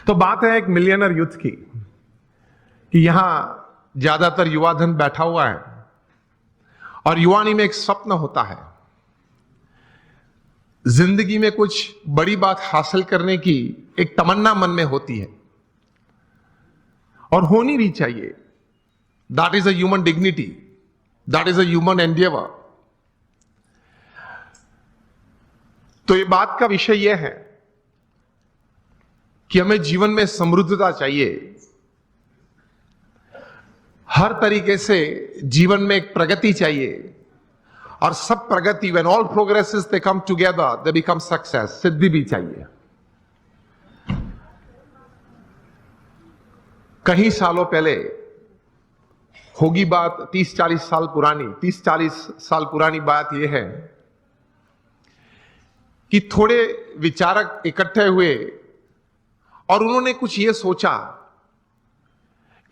तो बात है एक मिलियनर यूथ की कि यहां ज्यादातर युवा धन बैठा हुआ है और युवानी में एक स्वप्न होता है, जिंदगी में कुछ बड़ी बात हासिल करने की एक तमन्ना मन में होती है और होनी भी चाहिए। That is a human dignity, that is a human Endeavour. तो ये बात का विषय यह है कि हमें जीवन में समृद्धता चाहिए, हर तरीके से जीवन में एक प्रगति चाहिए और सब प्रगति, when all progresses they come together they become success, सिद्धि भी चाहिए। कई सालों पहले होगी बात, 30-40 साल पुरानी, 30-40 साल पुरानी बात यह है कि थोड़े विचारक इकट्ठे हुए और उन्होंने कुछ ये सोचा,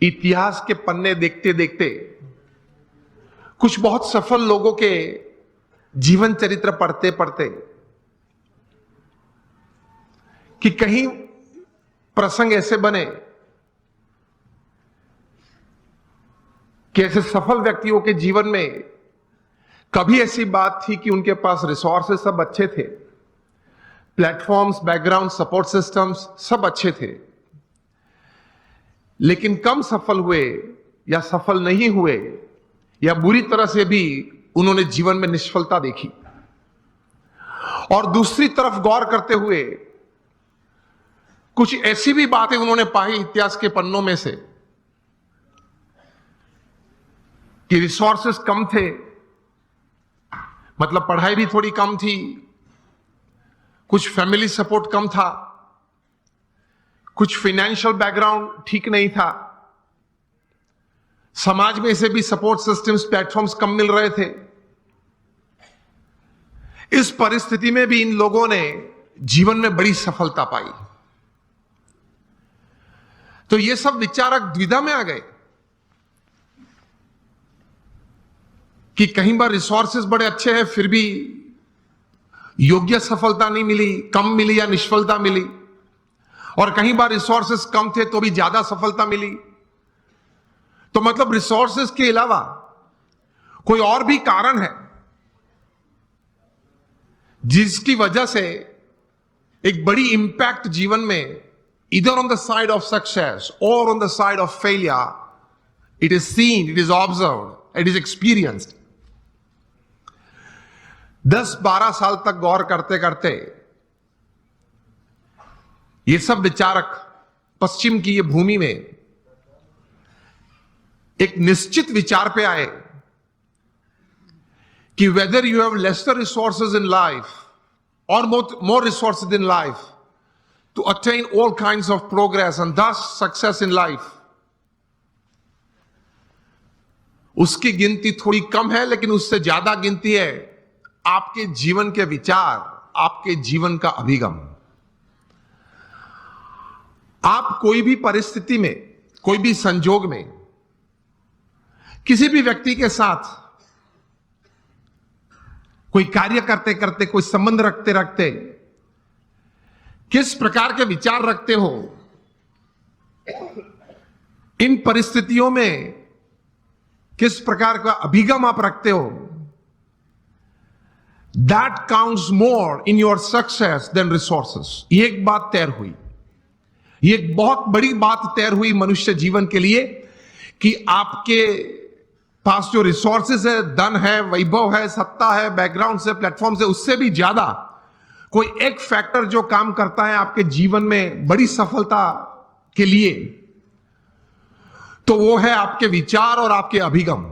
इतिहास के पन्ने देखते देखते कुछ बहुत सफल लोगों के जीवन चरित्र पढ़ते पढ़ते कि कहीं प्रसंग ऐसे बने कि ऐसे सफल व्यक्तियों के जीवन में कभी ऐसी बात थी कि उनके पास रिसोर्सेस सब अच्छे थे, प्लेटफॉर्म्स, बैकग्राउंड, सपोर्ट सिस्टम्स सब अच्छे थे, लेकिन कम सफल हुए या सफल नहीं हुए या बुरी तरह से भी उन्होंने जीवन में निष्फलता देखी। और दूसरी तरफ गौर करते हुए कुछ ऐसी भी बातें उन्होंने पाई इतिहास के पन्नों में से कि रिसोर्सेस कम थे, मतलब पढ़ाई भी थोड़ी कम थी, कुछ फैमिली सपोर्ट कम था, कुछ फाइनेंशियल बैकग्राउंड ठीक नहीं था, समाज में से भी सपोर्ट सिस्टम्स, प्लेटफॉर्म्स कम मिल रहे थे। इस परिस्थिति में भी इन लोगों ने जीवन में बड़ी सफलता पाई। तो ये सब विचारक द्विधा में आ गए कि कहीं बार रिसोर्सेस बड़े अच्छे हैं फिर भी योग्य सफलता नहीं मिली, कम मिली या निष्फलता मिली, और कहीं बार रिसोर्सेस कम थे तो भी ज्यादा सफलता मिली। तो मतलब रिसोर्सेस के अलावा कोई और भी कारण है जिसकी वजह से एक बड़ी इंपैक्ट जीवन में, इधर on the side of success और on the side of failure, it is seen, it is observed, it is experienced. 10-12 साल तक गौर करते करते ये सब विचारक पश्चिम की ये भूमि में एक निश्चित विचार पे आए कि whether you have lesser resources in life और more resources in life to attain all kinds of progress and thus success in life, उसकी गिनती थोड़ी कम है, लेकिन उससे ज्यादा गिनती है आपके जीवन के विचार, आपके जीवन का अभिगम। आप कोई भी परिस्थिति में, कोई भी संजोग में, किसी भी व्यक्ति के साथ कोई कार्य करते करते, कोई संबंध रखते रखते किस प्रकार के विचार रखते हो, इन परिस्थितियों में किस प्रकार का अभिगम आप रखते हो, that counts more in your success than resources. ये एक बात तैर हुई, ये एक बहुत बड़ी बात तैर हुई मनुष्य जीवन के लिए कि आपके पास जो रिसोर्सेज है, धन है, वैभव है, सत्ता है, बैकग्राउंड से, प्लेटफॉर्म से, उससे भी ज्यादा कोई एक फैक्टर जो काम करता है आपके जीवन में बड़ी सफलता के लिए, तो वो है आपके विचार और आपके अभिगम।